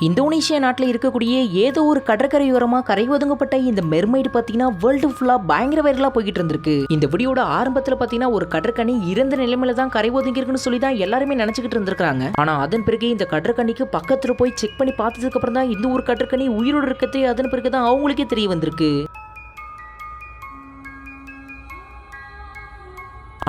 Indonesia நாட்டில் இருக்கக்கூடிய ஏதோ ஒரு கடற்கரையோரமா கரை ஒதுங்கப்பட்ட இந்த மெர்மைடு பார்த்தீங்கன்னா வேர்ல்டு ஃபுல்லா பயங்கர வைரலா போய்கிட்டு இருந்திருக்கு. இந்த வீடியோட ஆரம்பத்தில் பார்த்தீங்கன்னா ஒரு கடற்கனி இறந்த நிலைமையில தான் கரை ஒதுங்கி இருக்குன்னு சொல்லி தான் எல்லாருமே நினைச்சுக்கிட்டு இருந்திருக்காங்க. ஆனா அதன் பிறகு இந்த கடற்கனிக்கு பக்கத்துல போய் செக் பண்ணி பார்த்ததுக்கு அப்புறம் தான் இந்த ஒரு கடற்கனி உயிரோடு இருக்கதே அதன் பிறகு தான் அவங்களுக்கே தெரிய வந்திருக்கு.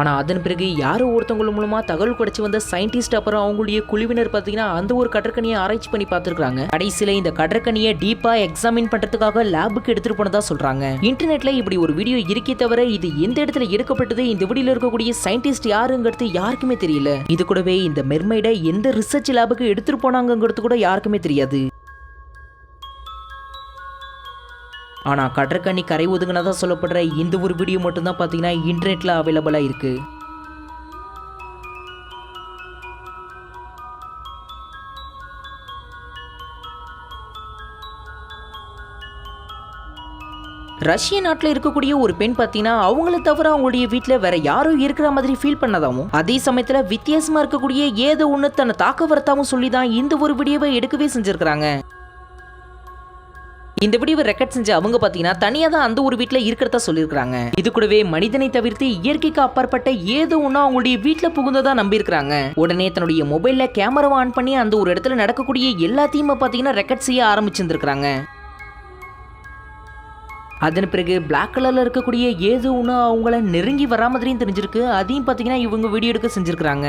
ஆனால் அதன் பிறகு யாரோ ஒருத்தவங்க மூலமாக தகவல் கிடைச்சி வந்த சயின்டிஸ்ட் அப்புறம் அவங்களுடைய குழுவினர் பார்த்தீங்கன்னா அந்த ஒரு கடற்கனியை ஆராய்ச்சி பண்ணி பார்த்துருக்காங்க. கடைசியில் இந்த கடற்கனியை டீப்பாக எக்ஸாமின் பண்ணுறதுக்காக லேபுக்கு எடுத்துகிட்டு போனதா சொல்கிறாங்க. இன்டர்நெட்டில் இப்படி ஒரு வீடியோ இருக்கே தவிர இது எந்த இடத்துல எடுக்கப்பட்டது, இந்த வீடியோவில் இருக்கக்கூடிய சயின்டிஸ்ட் யாருங்கிறது யாருக்குமே தெரியல. இது கூடவே இந்த மெர்மைடை எந்த ரிசர்ச் லேபுக்கு எடுத்துகிட்டு போனாங்கிறது கூட யாருக்குமே தெரியாது. ஆனால் கடற்கனி கரை ஒதுங்கினதா சொல்லப்படுற இந்த ஒரு வீடியோ மட்டும்தான் பார்த்தீங்கன்னா இன்டர்நெட்டில் அவைலபிளாக இருக்கு. ரஷ்ய நாட்டில் இருக்கக்கூடிய ஒரு பெண் பார்த்தீங்கன்னா அவங்கள தவிர அவங்களுடைய வீட்டில் வேற யாரும் இருக்கிற மாதிரி ஃபீல் பண்ணதாவும், அதே சமயத்தில் வித்தியாசமா இருக்கக்கூடிய ஏதோ ஒன்று தன்னை தாக்க வரத்தாவும் சொல்லி தான் இந்த ஒரு வீடியோவை எடுக்கவே செஞ்சிருக்கிறாங்க. இந்த வீடியோவை ரெக்கார்ட் செஞ்ச அவங்க பார்த்தீங்கன்னா தனியாக தான் அந்த ஒரு வீட்டில் இருக்கிறதா சொல்லியிருக்காங்க. இது கூடவே மனிதனை தவிர்த்து இயற்கைக்கு அப்பாற்பட்ட ஏதோ ஒன்று அவங்களுடைய வீட்டில் புகுந்ததா நம்பியிருக்கிறாங்க. உடனே தன்னுடைய மொபைலில் கேமராவை ஆன் பண்ணி அந்த ஒரு இடத்துல நடக்கக்கூடிய எல்லாத்தையுமே பார்த்தீங்கன்னா ரெக்கார்ட் செய்ய ஆரம்பிச்சிருந்திருக்காங்க. அதன் பிறகு பிளாக் கலர்ல இருக்கக்கூடிய ஏதோ ஒன்று அவங்கள நெருங்கி வரா மாதிரியும் தெரிஞ்சிருக்கு. அதையும் பார்த்தீங்கன்னா இவங்க வீடியோ எடுக்க செஞ்சிருக்கிறாங்க.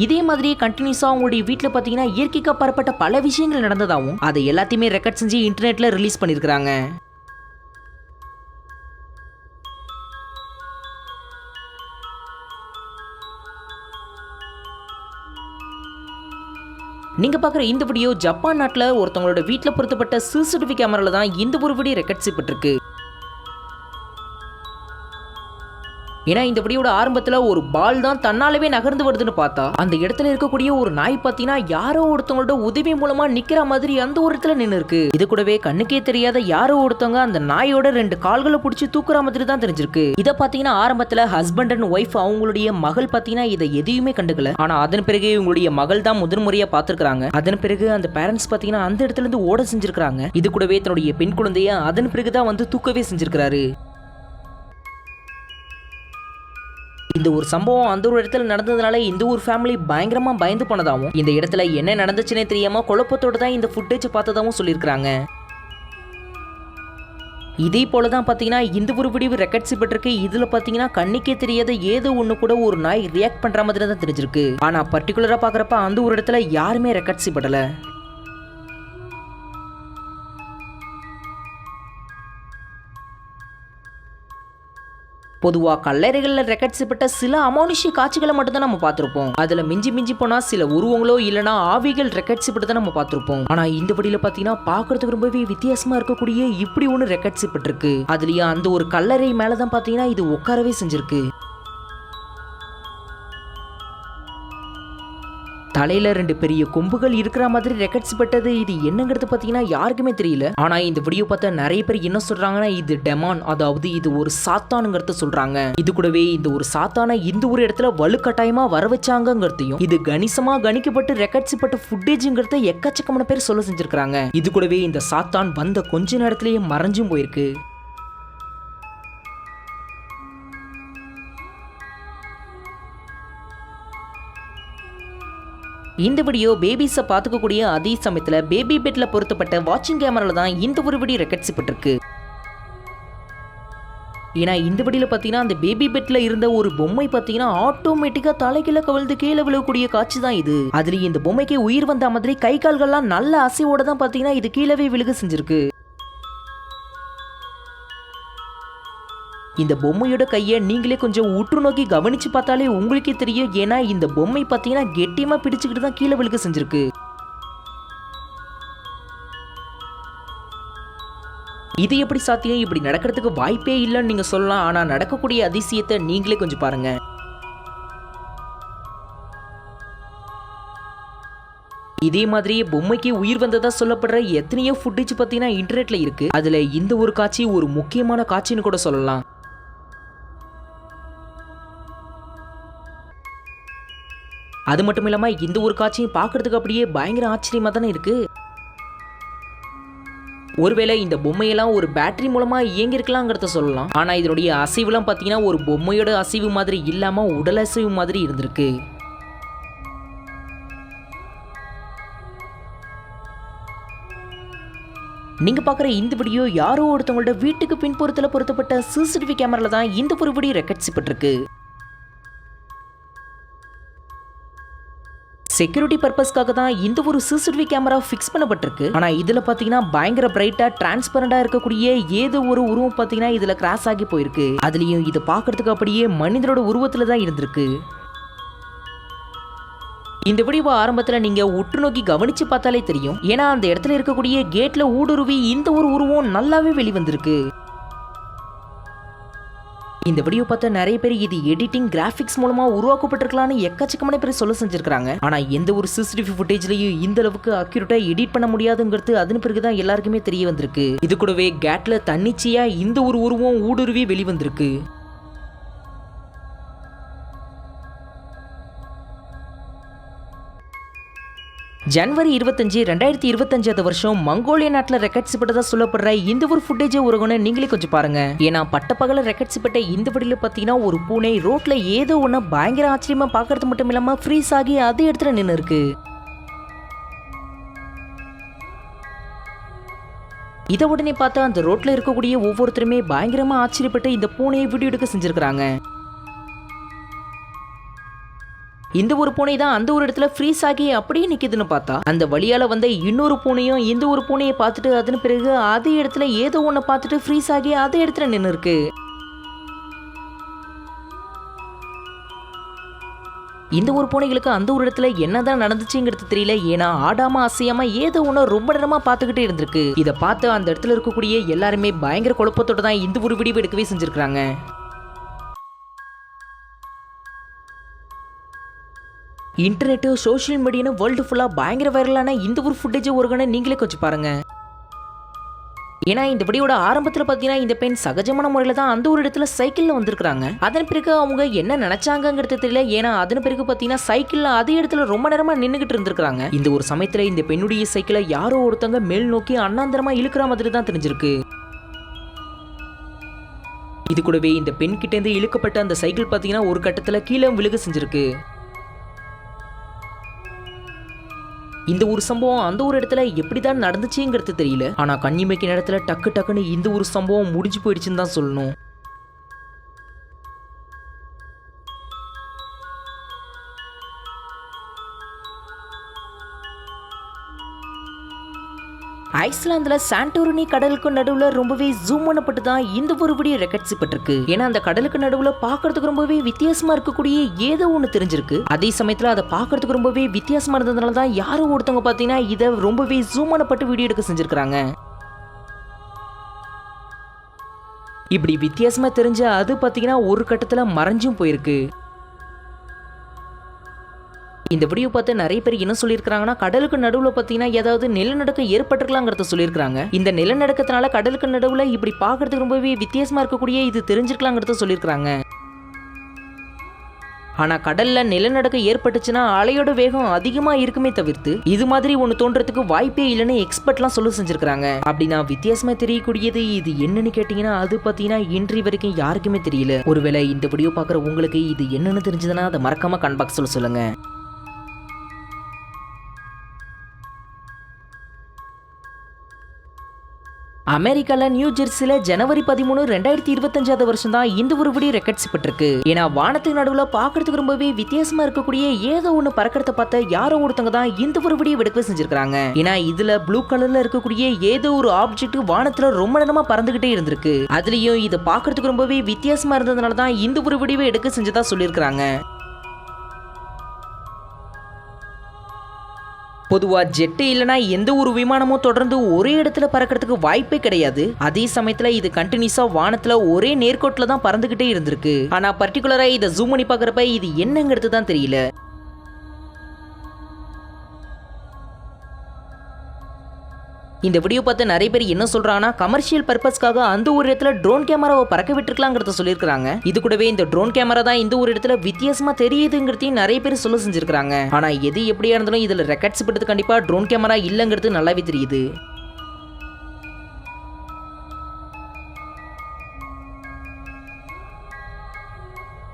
இதே மாதிரியே கண்டினியூஸா அவங்களுடைய வீட்டில் பார்த்தீங்கன்னா இயற்கைக்கு அப்பாற்பட்ட பல விஷயங்கள் நடந்ததாகவும் அதை எல்லாத்தையுமே ரெக்கார்ட் செஞ்சு இன்டர்நெட்ல ரிலீஸ் பண்ணியிருக்காங்க. நீங்க பார்க்குற இந்த வீடியோ ஜப்பான் நாட்டில் ஒருத்தவங்களோட வீட்டில் பொருத்தப்பட்ட சிசிடிவி கேமரால தான் இந்த ஒரு வீடியோ ரெக்கார்ட் செய்யப்பட்டிருக்கு. ஏன்னா இந்த வீடியோட ஆரம்பத்தில் ஒரு பால் தான் தன்னாலவே நகர்ந்து வருதுன்னு பார்த்தா அந்த இடத்துல இருக்கக்கூடிய ஒரு நாய் பார்த்தீங்கன்னா யாரோ ஒருத்தவங்களோட உதவி மூலமா நிக்கிற மாதிரி அந்த ஒரு இடத்துல நின்று இருக்கு. இது கூடவே கண்ணுக்கே தெரியாத யாரோ ஒருத்தவங்க அந்த நாயோட 2 கால்களை பிடிச்சி தூக்குற மாதிரி தான் தெரிஞ்சிருக்கு. இதை பார்த்தீங்கன்னா ஆரம்பத்தில் ஹஸ்பண்ட் அண்ட் ஒய்ஃப் அவங்களுடைய மகள் பார்த்தீங்கன்னா இதை எதையுமே கண்டுக்கல. ஆனா அதன் பிறகு இவங்களுடைய மகள் தான் முதன்முறையா பார்த்திருக்காங்க. அதன் பிறகு அந்த பேரண்ட்ஸ் பார்த்தீங்கன்னா அந்த இடத்துல இருந்து ஓட செஞ்சிருக்காங்க. இது கூடவே தன்னுடைய பெண் குழந்தைய அதன் பிறகுதான் வந்து தூக்கவே செஞ்சிருக்காரு. இந்த ஒரு சம்பவம் அந்த ஒரு இடத்துல நடந்ததுனால இந்த ஒரு ஃபேமிலி பயங்கரமா பயந்து போனதாகவும், இந்த இடத்துல என்ன நடந்துச்சுன்னே தெரியாம குழப்பத்தோட தான் இந்த ஃபுட்டேஜ் பார்த்ததாகவும் சொல்லியிருக்காங்க. இதே போலதான் பாத்தீங்கன்னா இந்த ஒரு வீடியோ ரெக்கார்ட் செய்யப்பட்டிருக்கு. இதுல பாத்தீங்கன்னா கண்ணுக்கே தெரியாத ஏதோ ஒண்ணு கூட ஒரு நாய் ரியாக்ட் பண்ற மாதிரி தான் தெரிஞ்சிருக்கு. ஆனா பர்டிகுலரா பாக்குறப்ப அந்த ஒரு இடத்துல யாருமே ரெக்கார்ட் செய்யப்படல. பொதுவாக கல்லறைகளில் ரெக்கார்ட் செய்யப்பட்ட சில அமானுஷ்ய காட்சிகளை மட்டும் தான் நம்ம பார்த்துருப்போம். அதுல மிஞ்சி மிஞ்சி போனா சில உருவங்களோ இல்லைனா ஆவிகள் ரெக்கார்ட் செய்யப்பட்டு தான் நம்ம பார்த்துருப்போம். ஆனா இந்த வழியில பாத்தீங்கன்னா பாக்குறதுக்கு ரொம்பவே வித்தியாசமா இருக்கக்கூடிய இப்படி ஒன்று ரெக்கார்ட் செய்யப்பட்டிருக்கு. அதுலயே அந்த ஒரு கல்லறை மேலதான் பாத்தீங்கன்னா இது உட்காரவே செஞ்சிருக்கு. தலையில 2 பெரிய கொம்புகள் இருக்கிற மாதிரி ரெக்கார்ட்ஸ் பட்டது. இது என்னங்கிறது பாத்தீங்கன்னா யாருக்குமே தெரியல. ஆனா இந்த வீடியோ பார்த்த நிறைய பேர் என்ன சொல்றாங்கன்னா இது டெமான், அதாவது இது ஒரு சாத்தானுங்கிறத சொல்றாங்க. இது கூடவே இந்த ஒரு சாத்தான இந்த ஒரு இடத்துல வலுக்கட்டாயமா வர வச்சாங்கிறதையும், இது கணிசமா கணிக்கப்பட்டு ரெக்கார்ட்ஸ் பட்ட ஃபுட்டேஜ்ங்கிறத எக்கச்சக்கமான பேர் சொல்ல செஞ்சிருக்காங்க. இது கூடவே இந்த சாத்தான் வந்த கொஞ்ச நேரத்திலேயே மறைஞ்சும் போயிருக்கு. இந்த வீடியோ பேபிஸை பார்த்துக்கக்கூடிய அதே சமயத்தில் பேபி பெட்ல பொருத்தப்பட்ட வாட்சிங் கேமரால தான் இந்த ஒரு வீடியோ ரெக்கார்ட் செய்யப்பட்டிருக்கு. ஏன்னா இந்த வீடியோல பார்த்தீங்கன்னா அந்த பேபி பெட்ல இருந்த ஒரு பொம்மை பார்த்தீங்கன்னா ஆட்டோமேட்டிக்கா தலைகீழ கவிழ்ந்து கீழே விழக்கூடிய காட்சி தான் இது. அதுல இந்த பொம்மைக்கு உயிர் வந்த மாதிரி கை கால்கள்லாம் நல்ல அசைவோட தான் பார்த்தீங்கன்னா இது கீழவே விழுக செஞ்சிருக்கு. இந்த பொம்மையோட கையை நீங்களே கொஞ்சம் உற்று நோக்கி கவனிச்சு பார்த்தாலே உங்களுக்கே தெரியும். ஏன்னா இந்த பொம்மை பார்த்தீங்கன்னா கெட்டியமா பிடிச்சுக்கிட்டு தான் கீழே விழுக செஞ்சிருக்கு. இது எப்படி சாத்தியம்? இப்படி நடக்கிறதுக்கு வாய்ப்பே இல்லைன்னு நீங்க சொல்லலாம். ஆனா நடக்கக்கூடிய அதிசயத்தை நீங்களே கொஞ்சம் பாருங்க. இதே மாதிரியே பொம்மைக்கு உயிர் வந்ததா சொல்லப்படுற எத்தனையோ ஃபுட்டேஜ் பார்த்தீங்கன்னா இன்டர்நெட்ல இருக்கு. அதுல இந்த ஒரு காட்சி ஒரு முக்கியமான காட்சின்னு கூட சொல்லலாம். அது மட்டும் இல்லாம இந்த ஒரு காட்சியும் பார்க்கறதுக்கு அப்படியே பயங்கர ஆச்சரியமா தானே இருக்கு. ஒருவேளை இந்த பொம்மையெல்லாம் ஒரு பேட்டரி மூலமா இயங்கிருக்கலாங்கிறத சொல்லலாம். ஆனா இதனுடைய அசைவுலாம் பார்த்தீங்கன்னா ஒரு பொம்மையோட அசைவு மாதிரி இல்லாம உடல் அசைவு மாதிரி இருந்திருக்கு. நீங்க பாக்குற இந்த வீடியோ யாரோ ஒருத்தவங்களோட வீட்டுக்கு பின்புறத்துல பொருத்தப்பட்ட சிசிடிவி கேமரால தான் இந்த ஒரு வீடியோ ரெக்கார்ட் செய்யப்பட்டிருக்கு. செக்யூரிட்டி பர்பஸ்க்காக தான் இந்த ஒரு சிசிடிவி கேமரா ஃபிக்ஸ் பண்ணப்பட்டிருக்கு. ஆனா இதுல பாத்தீங்கன்னா பயங்கர பிரைட்டா டிரான்ஸ்பரண்டா இருக்கக்கூடிய ஏதோ ஒரு உருவம் பாத்தீங்கன்னா இதுல கிராஸ் ஆகி போயிருக்கு. அதுலயும் இது பாக்குறதுக்கு அப்படியே மனிதனோட உருவத்துல தான் இருந்திருக்கு. இந்த வீடியோ ஆரம்பத்துல நீங்க உற்று நோக்கி கவனிச்சு பார்த்தாலே தெரியும். ஏன்னா அந்த இடத்துல இருக்கக்கூடிய கேட்ல ஊடுருவி இந்த ஒரு உருவம் நல்லாவே வெளிவந்திருக்கு. இந்த வீடியோ பார்த்த நிறைய பேர் இது எடிட்டிங் கிராபிக்ஸ் மூலமா உருவாக்கப்பட்டிருக்கலாம்னு எக்கச்சக்கமான பேர் சொல்ல செஞ்சிருக்காங்க. ஆனா எந்த ஒரு சிசிடிவி ஃபுட்டேஜ்லயும் இந்த அளவுக்கு அக்யூரேட்டா எடிட் பண்ண முடியாதுங்கிறது அதன் பிறகுதான் எல்லாருக்குமே தெரிய வந்திருக்கு. இது கூடவே கேட்ல தன்னிச்சையா இந்த ஒரு உருவம் ஊடுருவி வெளிவந்திருக்கு. ஜனவரி 25, 2025 வருஷம் மங்கோலியா நாட்டில் ரெக்கார்ட் செய்யப்பட்டதா சொல்லப்படுற இந்த ஒரு ஃபுட்டேஜ் உருவனை நீங்களே கொஞ்சம் பாருங்க. ஏன்னா பட்டப்பகல ரெக்கார்ட் செய்யப்பட்ட இந்த வீடியோல பார்த்தீங்கன்னா ஒரு பூனை ரோட்ல ஏதோ ஒன்று பயங்கர ஆச்சரியமா பார்க்கறது மட்டும் இல்லாம ஃப்ரீஸ் ஆகி அதே இடத்துல நின்று இருக்கு. இதை உடனே பார்த்தா அந்த ரோட்ல இருக்கக்கூடிய ஒவ்வொருத்தருமே பயங்கரமா ஆச்சரியப்பட்டு இந்த பூனையை வீடியோ எடுக்க செஞ்சிருக்காங்க. இந்த ஒரு பூனை தான் அந்த ஒரு இடத்துல ஃப்ரீஸ் ஆகி அப்படியே நிக்குதுன்னு பார்த்தா அந்த வழியால வந்த இன்னொரு பூனையும் இந்த ஒரு பூனையை பார்த்துட்டு அதன் பிறகு அதே இடத்துல ஏதோ ஒன்று பார்த்துட்டு ஃப்ரீஸ் ஆகி அதே இடத்துல நின்று இருக்கு. இந்த ஒரு பூனைகளுக்கு அந்த ஒரு இடத்துல என்னதான் நடந்துச்சுங்கிறது தெரியல. ஏன்னா ஆடாம அசையாம ஏதோ ஒன்று ரொம்ப நேரமா பார்த்துக்கிட்டே இருந்திருக்கு. இதை பார்த்து அந்த இடத்துல இருக்கக்கூடிய எல்லாருமே பயங்கர குழப்பத்தோட தான் இந்த ஒரு வீடியோ எடுக்கவே செஞ்சிருக்காங்க. இன்டர்நெட் சோஷியல் மீடியா வேர்ல்டு ஃபுல்லா பயங்கர வைரலான இந்த ஒரு ஃபுட்டேஜ் ஒருகனை நீங்களே கொஞ்சம் பாருங்க. ஏன்னா இந்த வீடியோட ஆரம்பத்தில் பார்த்தீங்கன்னா இந்த பெண் சகஜமான முறையில் தான் அந்த ஒரு இடத்துல சைக்கிளில் வந்திருக்காங்க. அதன் பிறகு அவங்க என்ன நினைச்சாங்கிறது தெரியல. ஏன்னா அதன் பிறகு பார்த்தீங்கன்னா சைக்கிளில் அதே இடத்துல ரொம்ப நேரமாக நின்றுகிட்டு இருந்திருக்காங்க. இந்த ஒரு சமயத்தில் இந்த பெண்ணுடைய சைக்கிளை யாரோ ஒருத்தவங்க மேல் நோக்கி அண்ணாந்திரமா இழுக்கிற மாதிரி தான் தெரிஞ்சிருக்கு. இது கூடவே இந்த பெண் கிட்ட இருந்து இழுக்கப்பட்ட அந்த சைக்கிள் பார்த்தீங்கன்னா ஒரு கட்டத்தில் கீழே விழுக செஞ்சிருக்கு. இந்த ஒரு சம்பவம் அந்த ஒரு இடத்துல எப்படிதான் நடந்துச்சுங்கிறது தெரியல. ஆனா கண்ணிமைக்கு நேரத்துல டக்கு டக்குன்னு இந்த ஒரு சம்பவம் முடிஞ்சு போயிடுச்சுன்னு தான் சொல்லணும். ஐஸ்லாந்துல சாண்டோரினி கடலுக்கு நடுவுல ரொம்பவே ஜூம் பண்ணப்பட்டு தான் இந்த ஒரு வீடியோ ரெக்கார்ட் செய்யப்பட்டிருக்கு. ஏன்னா அந்த கடலுக்கு நடுவுல பாக்குறதுக்கு ரொம்பவே வித்தியாசமா இருக்கக்கூடிய ஏதோ ஒண்ணு தெரிஞ்சிருக்கு. அதே சமயத்துல அதை பாக்குறதுக்கு ரொம்பவே வித்தியாசமா இருந்ததுனால தான் யாரோ ஒருத்தவங்க பாத்தீங்கன்னா இதை ரொம்பவே ஜூம் பண்ணப்பட்டு வீடியோ எடுக்க செஞ்சிருக்காங்க. இப்படி வித்தியாசமா தெரிஞ்ச அது பாத்தீங்கன்னா ஒரு கட்டத்துல மறைஞ்சும் போயிருக்கு. இந்த வீடியோ பார்த்து நிறைய பேர் என்ன சொல்லியிருக்காங்கன்னா கடலுக்கு நடுவில் பார்த்தீங்கன்னா ஏதாவது நிலநடுக்கம் ஏற்பட்டிருக்கலாங்கிறத சொல்லியிருக்காங்க. இந்த நிலநடுக்கத்தினால கடலுக்கு நடுவில் இப்படி பார்க்கறதுக்கு ரொம்பவே வித்தியாசமா இருக்கக்கூடிய இது தெரிஞ்சிருக்கலாங்கிறத சொல்லியிருக்காங்க. ஆனா கடல்ல நிலநடுக்கம் ஏற்பட்டுச்சுன்னா அலையோட வேகம் அதிகமா இருக்குமே தவிர்த்து இது மாதிரி ஒன்று தோன்றதுக்கு வாய்ப்பே இல்லைன்னு எக்ஸ்பர்ட்லாம் சொல்ல செஞ்சிருக்காங்க. அப்படின்னா வித்தியாசமா தெரியக்கூடியது இது என்னன்னு கேட்டீங்கன்னா அது பார்த்தீங்கன்னா இன்றைய வரைக்கும் யாருக்குமே தெரியல. ஒருவேளை இந்த வீடியோ பார்க்குற உங்களுக்கு இது என்னன்னு தெரிஞ்சதுன்னா அதை மறக்காம கமெண்ட் பாக்ஸ்ல சொல்லுங்க. அமெரிக்கால நியூ ஜெர்சில ஜனவரி 13, 2025 வருஷம் தான் இந்த ஒரு வீடியோ ரெக்கார்ட் செய்யப்பட்டிருக்கு. ஏன்னா வானத்துக்கு நடுவுல பாக்குறதுக்கு ரொம்பவே வித்தியாசமா இருக்கக்கூடிய ஏதோ ஒண்ணு பறக்கிறத பார்த்த யாரோ ஒருத்தவங்க தான் இந்த ஒரு வீடியோ எடுக்க செஞ்சிருக்காங்க. ஏன்னா இதுல ப்ளூ கலர்ல இருக்கக்கூடிய ஏதோ ஒரு ஆப்ஜெக்ட் வானத்துல ரொம்ப நேரமா பறந்துகிட்டே இருந்திருக்கு. அதுலயும் இது பாக்குறதுக்கு ரொம்பவே வித்தியாசமா இருந்ததுனால தான் இந்த ஒரு வீடியோ எடுக்க செஞ்சதா சொல்லியிருக்காங்க. பொதுவா ஜெட் இல்லனா எந்த ஒரு விமானமும் தொடர்ந்து ஒரே இடத்துல பறக்கிறதுக்கு வாய்ப்பே கிடையாது. அதே சமயத்துல இது கண்டினியூஸா வானத்துல ஒரே நேர்கோட்டில் தான் பறந்துகிட்டே இருந்திருக்கு. ஆனா பர்டிகுலரா இதை ஜூம் பண்ணி பார்க்கறப்ப இது என்னங்கிறது தான் தெரியல. இந்த வீடியோ பார்த்து நிறைய பேர் என்ன சொல்றாங்கன்னா கமர்ஷியல் பர்பஸ்க்காக அந்த ஒரு இடத்துல ட்ரோன் கேமராவை பறக்க விட்டுருக்கலாங்கிறத சொல்லியிருக்காங்க. இது கூடவே இந்த ட்ரோன் கேமரா தான் இந்த ஒரு இடத்துல வித்தியாசமா தெரியுதுங்கிறதையும் நிறைய பேர் சொல்ல செஞ்சிருக்காங்க. ஆனா எது எப்படியா இருந்தாலும் இதுல ரெக்கார்ட்ஸ் படுத்து கண்டிப்பா ட்ரோன் கேமரா இல்லங்கிறது நல்லாவே தெரியுது.